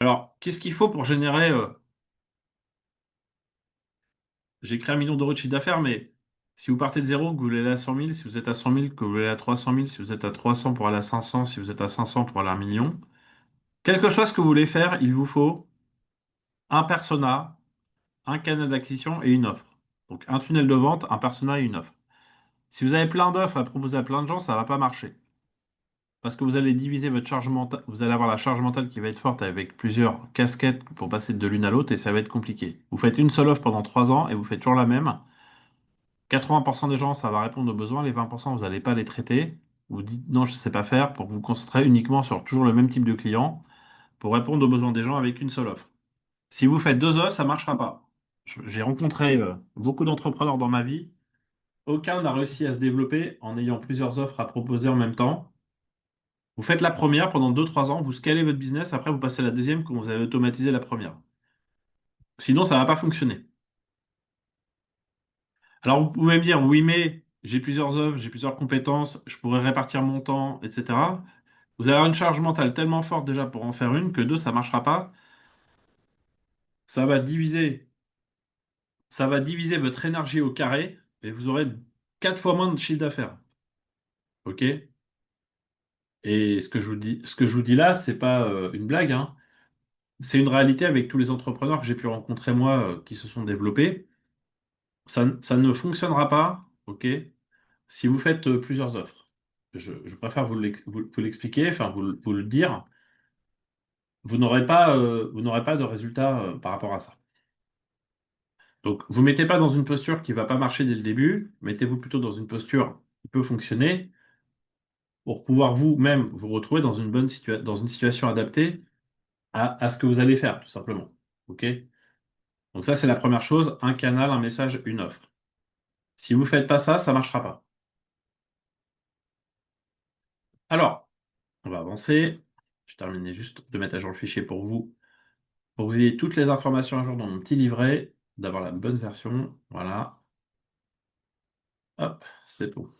Alors, qu'est-ce qu'il faut pour générer... j'ai créé 1 million d'euros de chiffre d'affaires, mais si vous partez de zéro, que vous voulez aller à 100 000, si vous êtes à 100 000, que vous voulez aller à 300 000, si vous êtes à 300 pour aller à 500, si vous êtes à 500 pour aller à 1 million, quel que soit ce que vous voulez faire, il vous faut un persona, un canal d'acquisition et une offre. Donc, un tunnel de vente, un persona et une offre. Si vous avez plein d'offres à proposer à plein de gens, ça va pas marcher. Parce que vous allez diviser votre charge mentale, vous allez avoir la charge mentale qui va être forte avec plusieurs casquettes pour passer de l'une à l'autre et ça va être compliqué. Vous faites une seule offre pendant 3 ans et vous faites toujours la même. 80% des gens, ça va répondre aux besoins. Les 20%, vous n'allez pas les traiter. Vous dites non, je ne sais pas faire pour vous concentrer uniquement sur toujours le même type de client pour répondre aux besoins des gens avec une seule offre. Si vous faites deux offres, ça ne marchera pas. J'ai rencontré beaucoup d'entrepreneurs dans ma vie. Aucun n'a réussi à se développer en ayant plusieurs offres à proposer en même temps. Vous faites la première pendant 2, 3 ans, vous scalez votre business, après vous passez à la deuxième quand vous avez automatisé la première. Sinon, ça ne va pas fonctionner. Alors, vous pouvez me dire, oui, mais j'ai plusieurs offres, j'ai plusieurs compétences, je pourrais répartir mon temps, etc. Vous allez avoir une charge mentale tellement forte déjà pour en faire une que deux, ça marchera pas. Ça va diviser, ça va diviser votre énergie au carré et vous aurez 4 fois moins de chiffre d'affaires. OK? Et ce que je vous dis là, c'est pas une blague, hein. C'est une réalité avec tous les entrepreneurs que j'ai pu rencontrer moi qui se sont développés. Ça ne fonctionnera pas, OK, si vous faites plusieurs offres. Je préfère vous l'expliquer, enfin vous le dire. Vous n'aurez pas de résultat par rapport à ça. Donc, vous mettez pas dans une posture qui va pas marcher dès le début. Mettez-vous plutôt dans une posture qui peut fonctionner pour pouvoir vous-même vous retrouver dans dans une situation adaptée à ce que vous allez faire, tout simplement. OK? Donc ça, c'est la première chose, un canal, un message, une offre. Si vous faites pas ça, ça marchera pas. Alors, on va avancer. Je terminais juste de mettre à jour le fichier pour que vous ayez toutes les informations à jour dans mon petit livret, d'avoir la bonne version. Voilà. Hop, c'est bon.